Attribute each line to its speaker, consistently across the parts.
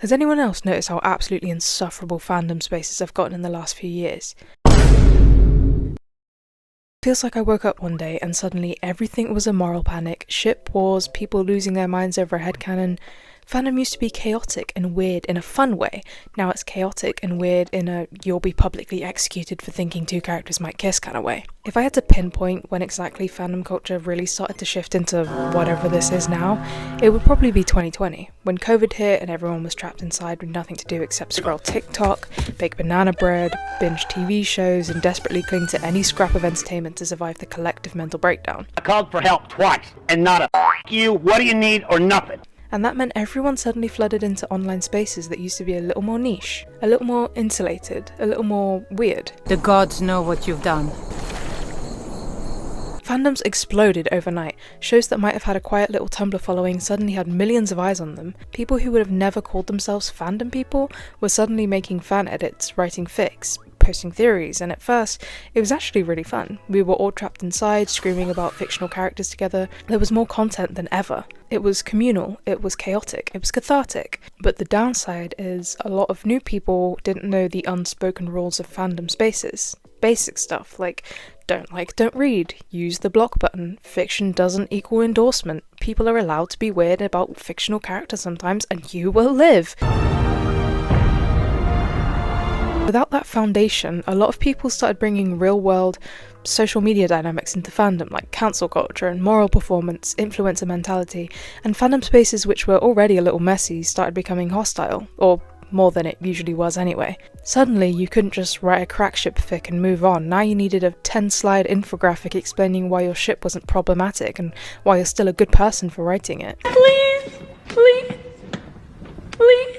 Speaker 1: Has anyone else noticed how absolutely insufferable fandom spaces have gotten in the last few years? Feels like I woke up one day and suddenly everything was a moral panic, ship wars, people losing their minds over a headcanon. Fandom used to be chaotic and weird in a fun way. Now it's chaotic and weird in a you'll be publicly executed for thinking two characters might kiss kind of way. If I had to pinpoint when exactly fandom culture really started to shift into whatever this is now, it would probably be 2020, when COVID hit and everyone was trapped inside with nothing to do except scroll TikTok, bake banana bread, binge TV shows, and desperately cling to any scrap of entertainment to survive the collective mental breakdown.
Speaker 2: I called for help twice, and not a f*** you, what do you need, or nothing.
Speaker 1: And that meant everyone suddenly flooded into online spaces that used to be a little more niche, a little more insulated, a little more weird.
Speaker 3: The gods know what you've done.
Speaker 1: Fandoms exploded overnight. Shows that might have had a quiet little Tumblr following suddenly had millions of eyes on them. People who would have never called themselves fandom people were suddenly making fan edits, writing fics, posting theories, and at first, it was actually really fun. We were all trapped inside, screaming about fictional characters together. There was more content than ever. It was communal, it was chaotic, it was cathartic. But the downside is a lot of new people didn't know the unspoken rules of fandom spaces. Basic stuff like don't like, don't read, use the block button, fiction doesn't equal endorsement, people are allowed to be weird about fictional characters sometimes and you will live. Without that foundation, a lot of people started bringing real-world social media dynamics into fandom, like cancel culture and moral performance, influencer mentality, and fandom spaces which were already a little messy started becoming hostile, or more than it usually was anyway. Suddenly, you couldn't just write a crack ship fic and move on. Now you needed a 10-slide infographic explaining why your ship wasn't problematic and why you're still a good person for writing it.
Speaker 3: Please, please, please.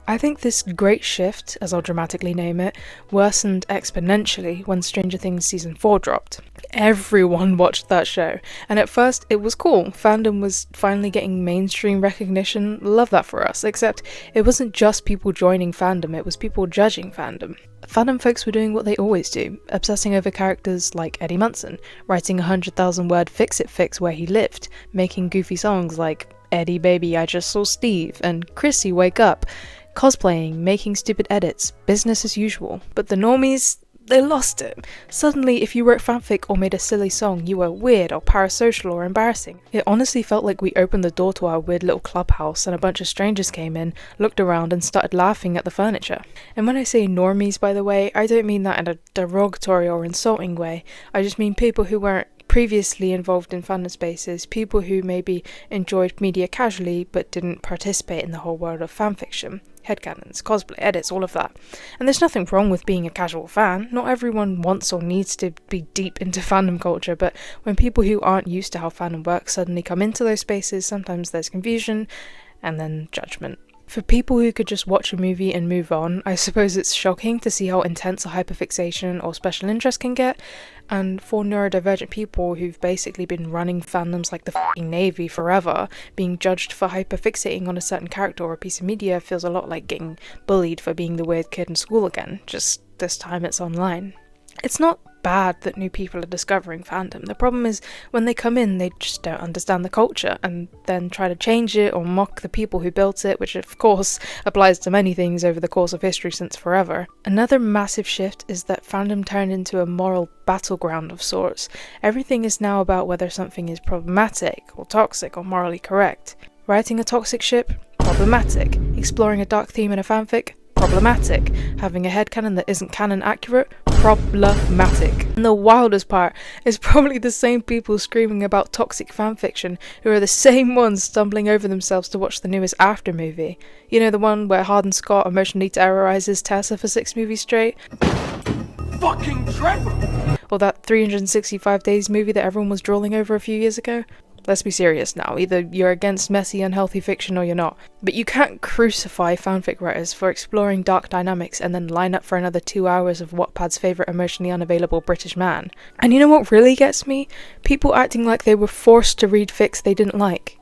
Speaker 1: I think this great shift, as I'll dramatically name it, worsened exponentially when Stranger Things Season 4 dropped. Everyone watched that show, and at first it was cool. Fandom was finally getting mainstream recognition, love that for us, except it wasn't just people joining fandom, it was people judging fandom. Fandom folks were doing what they always do, obsessing over characters like Eddie Munson, writing 100,000-word fix-it fix where he lived, making goofy songs like Eddie Baby I Just Saw Steve and Chrissy Wake Up, cosplaying, making stupid edits, business as usual. But the normies, they lost it. Suddenly, if you wrote fanfic or made a silly song, you were weird or parasocial or embarrassing. It honestly felt like we opened the door to our weird little clubhouse and a bunch of strangers came in, looked around and started laughing at the furniture. And when I say normies, by the way, I don't mean that in a derogatory or insulting way. I just mean people who weren't previously involved in fandom spaces, people who maybe enjoyed media casually but didn't participate in the whole world of fanfiction, headcanons, cosplay, edits, all of that. And there's nothing wrong with being a casual fan. Not everyone wants or needs to be deep into fandom culture, but when people who aren't used to how fandom works suddenly come into those spaces, sometimes there's confusion and then judgment. For people who could just watch a movie and move on, I suppose it's shocking to see how intense a hyperfixation or special interest can get, and for neurodivergent people who've basically been running fandoms like the f***ing Navy forever, being judged for hyperfixating on a certain character or a piece of media feels a lot like getting bullied for being the weird kid in school again, just this time it's online. It's not bad that new people are discovering fandom. The problem is when they come in, they just don't understand the culture and then try to change it or mock the people who built it, which of course applies to many things over the course of history since forever. Another massive shift is that fandom turned into a moral battleground of sorts. Everything is now about whether something is problematic or toxic or morally correct. Writing a toxic ship? Problematic. Exploring a dark theme in a fanfic? Problematic. Having a headcanon that isn't canon accurate? Problematic. And the wildest part is probably the same people screaming about toxic fanfiction who are the same ones stumbling over themselves to watch the newest After movie. You know, the one where Hardin Scott emotionally terrorizes Tessa for 6 movies straight?
Speaker 4: Fucking dreadful!
Speaker 1: Or that 365 Days movie that everyone was drooling over a few years ago? Let's be serious now, either you're against messy, unhealthy fiction or you're not. But you can't crucify fanfic writers for exploring dark dynamics and then line up for another 2 hours of Wattpad's favourite emotionally unavailable British man. And you know what really gets me? People acting like they were forced to read fics they didn't like.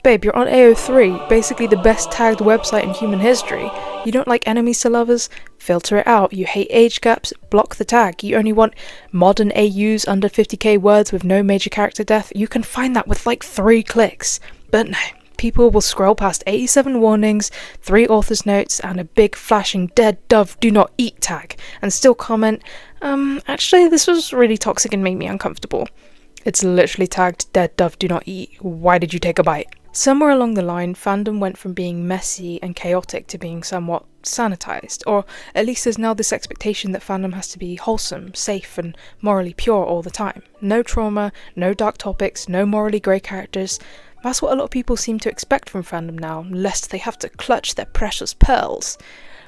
Speaker 1: Babe, you're on AO3, basically the best tagged website in human history. You don't like enemies to lovers? Filter it out. You hate age gaps? Block the tag. You only want modern AUs under 50k words with no major character death? You can find that with like 3 clicks. But no, People will scroll past 87 warnings, 3 author's notes, and a big flashing "dead dove do not eat" tag, and still comment, actually this was really toxic and made me uncomfortable. It's literally tagged "dead dove do not eat, why did you take a bite?" Somewhere along the line, fandom went from being messy and chaotic to being somewhat sanitized, or at least there's now this expectation that fandom has to be wholesome, safe, and morally pure all the time. No trauma, no dark topics, no morally grey characters. That's what a lot of people seem to expect from fandom now, lest they have to clutch their precious pearls.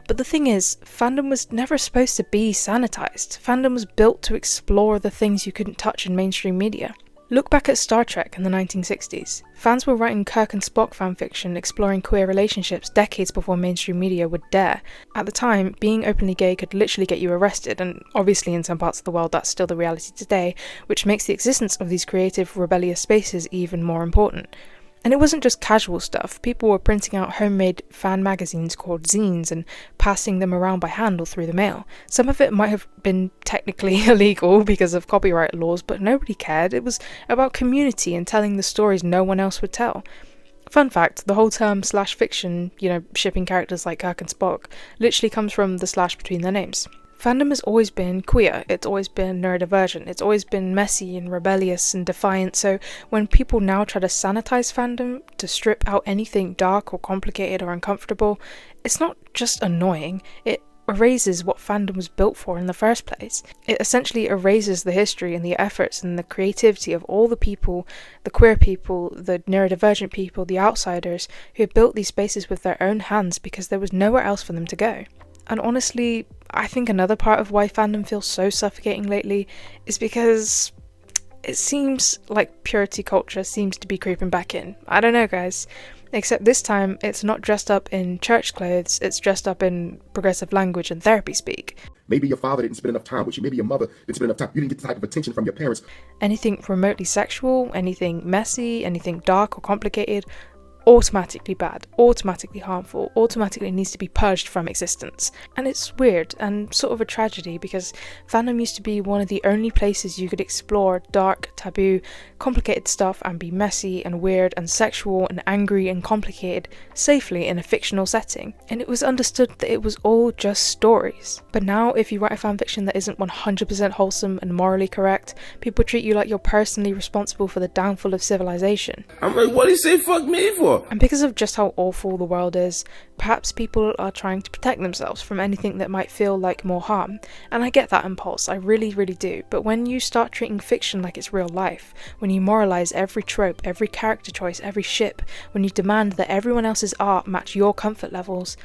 Speaker 1: But the thing is, fandom was never supposed to be sanitized. Fandom was built to explore the things you couldn't touch in mainstream media. Look back at Star Trek in the 1960s. Fans were writing Kirk and Spock fanfiction exploring queer relationships decades before mainstream media would dare. At the time, being openly gay could literally get you arrested, and obviously in some parts of the world that's still the reality today, which makes the existence of these creative, rebellious spaces even more important. And it wasn't just casual stuff. People were printing out homemade fan magazines called zines and passing them around by hand or through the mail. Some of it might have been technically illegal because of copyright laws, but nobody cared. It was about community and telling the stories no one else would tell. Fun fact, the whole term slash fiction, shipping characters like Kirk and Spock, literally comes from the slash between their names. Fandom has always been queer, it's always been neurodivergent, it's always been messy and rebellious and defiant, so when people now try to sanitize fandom, to strip out anything dark or complicated or uncomfortable, it's not just annoying, it erases what fandom was built for in the first place. It essentially erases the history and the efforts and the creativity of all the people, the queer people, the neurodivergent people, the outsiders, who built these spaces with their own hands because there was nowhere else for them to go. And honestly, I think another part of why fandom feels so suffocating lately is because it seems like purity culture seems to be creeping back in. I don't know, guys. Except this time, it's not dressed up in church clothes, it's dressed up in progressive language and therapy speak.
Speaker 5: Maybe your father didn't spend enough time with you. Maybe your mother didn't spend enough time. You didn't get the type of attention from your parents.
Speaker 1: Anything remotely sexual, anything messy, anything dark or complicated, automatically bad, automatically harmful, automatically needs to be purged from existence. And it's weird and sort of a tragedy because fandom used to be one of the only places you could explore dark, taboo, complicated stuff and be messy and weird and sexual and angry and complicated safely in a fictional setting. And it was understood that it was all just stories. But now if you write a fanfiction that isn't 100% wholesome and morally correct, people treat you like you're personally responsible for the downfall of civilization.
Speaker 6: I'm like, what do you say fuck me for?
Speaker 1: And because of just how awful the world is, perhaps people are trying to protect themselves from anything that might feel like more harm. And I get that impulse, I really, really do. But when you start treating fiction like it's real life, when you moralize every trope, every character choice, every ship, when you demand that everyone else's art match your comfort levels,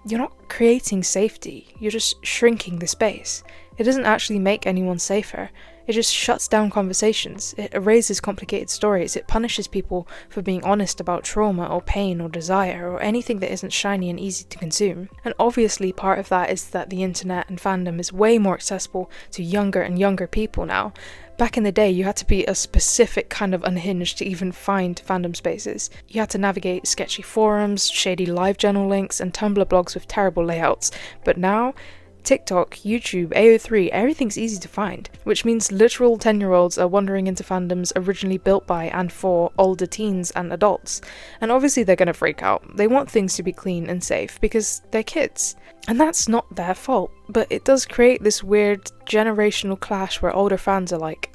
Speaker 1: you're not creating safety, you're just shrinking the space. It doesn't actually make anyone safer. It just shuts down conversations, it erases complicated stories, it punishes people for being honest about trauma or pain or desire or anything that isn't shiny and easy to consume. And obviously part of that is that the internet and fandom is way more accessible to younger and younger people now. Back in the day, you had to be a specific kind of unhinged to even find fandom spaces. You had to navigate sketchy forums, shady live journal links, and Tumblr blogs with terrible layouts. But now, TikTok, YouTube, AO3, everything's easy to find, which means literal 10-year-olds are wandering into fandoms originally built by and for older teens and adults. And obviously they're gonna freak out. They want things to be clean and safe because they're kids. And that's not their fault, but it does create this weird generational clash where older fans are like,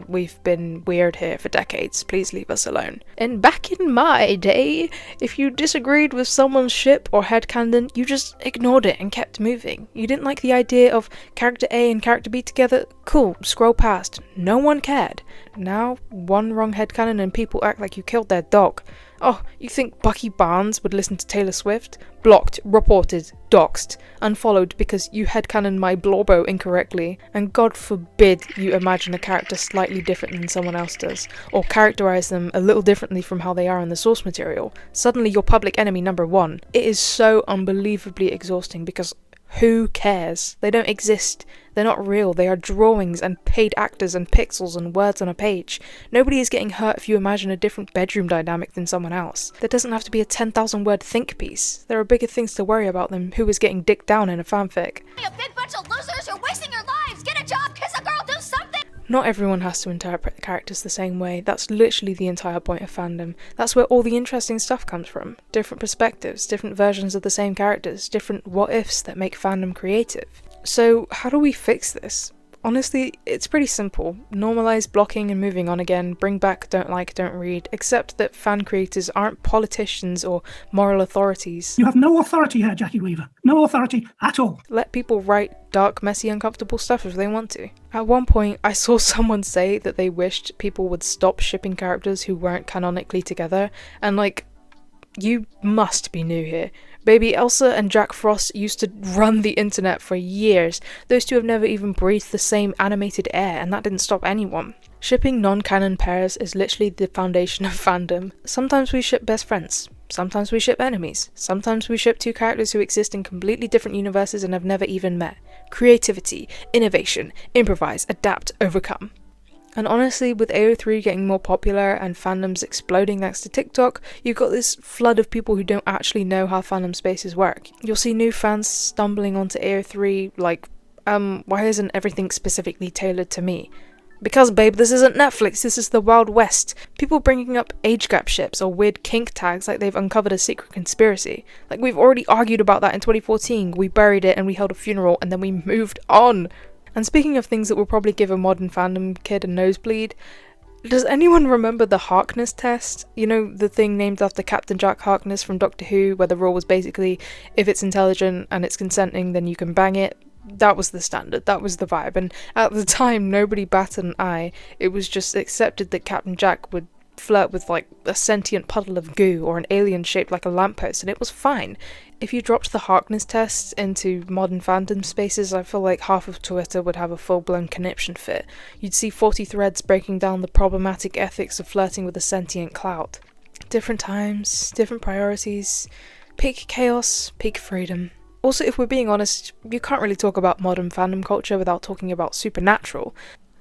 Speaker 1: we've been weird here for decades, please leave us alone. And back in my day, if you disagreed with someone's ship or headcanon, you just ignored it and kept moving. You didn't like the idea of character A and character B together? Cool, scroll past. No one cared. Now, one wrong headcanon and people act like you killed their dog. Oh, you think Bucky Barnes would listen to Taylor Swift? Blocked, reported, doxed, unfollowed because you headcanon my Blorbo incorrectly, and God forbid you imagine a character slightly different than someone else does, or characterize them a little differently from how they are in the source material. Suddenly you're public enemy number one. It is so unbelievably exhausting because who cares? They don't exist. They're not real. They are drawings and paid actors and pixels and words on a page. Nobody is getting hurt if you imagine a different bedroom dynamic than someone else. There doesn't have to be a 10,000 word think piece. There are bigger things to worry about than who is getting dicked down in a fanfic.
Speaker 7: A big bunch of losers, you're wasting your lives! Get a job, kiss a girl, do something!
Speaker 1: Not everyone has to interpret the characters the same way. That's literally the entire point of fandom. That's where all the interesting stuff comes from. Different perspectives, different versions of the same characters, different what-ifs that make fandom creative. So how do we fix this? Honestly, it's pretty simple. Normalize blocking and moving on again, bring back don't like, don't read, accept that fan creators aren't politicians or moral authorities.
Speaker 7: You have no authority here, Jackie Weaver. No authority at all.
Speaker 1: Let people write dark, messy, uncomfortable stuff if they want to. At one point, I saw someone say that they wished people would stop shipping characters who weren't canonically together, and like, you must be new here. Baby Elsa and Jack Frost used to run the internet for years. Those two have never even breathed the same animated air, and that didn't stop anyone. Shipping non-canon pairs is literally the foundation of fandom. Sometimes we ship best friends. Sometimes we ship enemies. Sometimes we ship two characters who exist in completely different universes and have never even met. Creativity, innovation, improvise, adapt, overcome. And honestly, with AO3 getting more popular and fandoms exploding thanks to TikTok, you've got this flood of people who don't actually know how fandom spaces work. You'll see new fans stumbling onto AO3 like, why isn't everything specifically tailored to me? Because babe, this isn't Netflix, this is the Wild West. People bringing up age gap ships or weird kink tags like they've uncovered a secret conspiracy. Like, we've already argued about that in 2014, we buried it and we held a funeral and then we moved on. And speaking of things that will probably give a modern fandom kid a nosebleed, does anyone remember the Harkness test? You know, the thing named after Captain Jack Harkness from Doctor Who, where the rule was basically, if it's intelligent and it's consenting, then you can bang it. That was the standard, that was the vibe, and at the time, nobody batted an eye. It was just accepted that Captain Jack would flirt with like a sentient puddle of goo or an alien shaped like a lamppost, and it was fine. If you dropped the Harkness test into modern fandom spaces, I feel like half of Twitter would have a full-blown conniption fit. You'd see 40 threads breaking down the problematic ethics of flirting with a sentient clout. Different times, different priorities, peak chaos, peak freedom. Also, if we're being honest, you can't really talk about modern fandom culture without talking about Supernatural.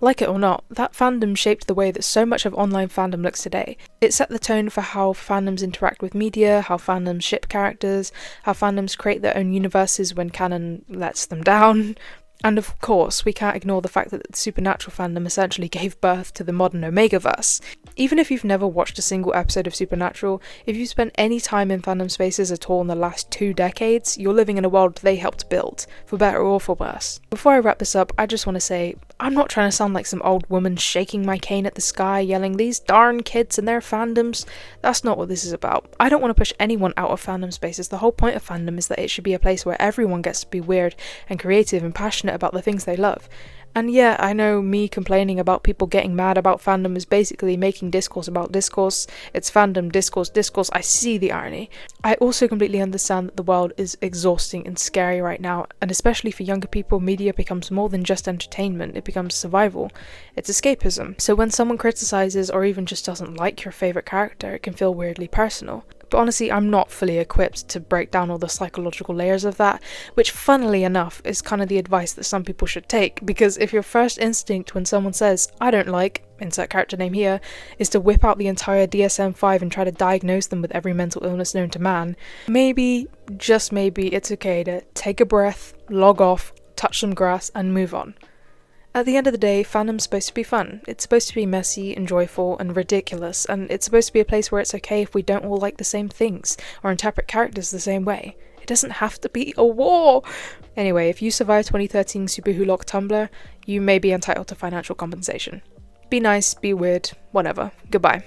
Speaker 1: Like it or not, that fandom shaped the way that so much of online fandom looks today. It set the tone for how fandoms interact with media, how fandoms ship characters, how fandoms create their own universes when canon lets them down. And of course, we can't ignore the fact that the Supernatural fandom essentially gave birth to the modern Omegaverse. Even if you've never watched a single episode of Supernatural, if you've spent any time in fandom spaces at all in the last 2 decades, you're living in a world they helped build, for better or for worse. Before I wrap this up, I just want to say, I'm not trying to sound like some old woman shaking my cane at the sky, yelling, "These darn kids and their fandoms." That's not what this is about. I don't want to push anyone out of fandom spaces. The whole point of fandom is that it should be a place where everyone gets to be weird and creative and passionate about the things they love. And yeah, I know me complaining about people getting mad about fandom is basically making discourse about discourse. It's fandom, discourse. I see the irony. I also completely understand that the world is exhausting and scary right now, and especially for younger people, media becomes more than just entertainment, it becomes survival. It's escapism. So when someone criticizes or even just doesn't like your favorite character, it can feel weirdly personal. But honestly, I'm not fully equipped to break down all the psychological layers of that, which funnily enough is kind of the advice that some people should take, because if your first instinct when someone says, "I don't like," insert character name here, is to whip out the entire DSM-5 and try to diagnose them with every mental illness known to man, maybe, just maybe, it's okay to take a breath, log off, touch some grass, and move on. At the end of the day, fandom's supposed to be fun. It's supposed to be messy and joyful and ridiculous, and it's supposed to be a place where it's okay if we don't all like the same things or interpret characters the same way. It doesn't have to be a war! Anyway, if you survive 2013 Super Who Lock Tumblr, you may be entitled to financial compensation. Be nice, be weird, whatever. Goodbye.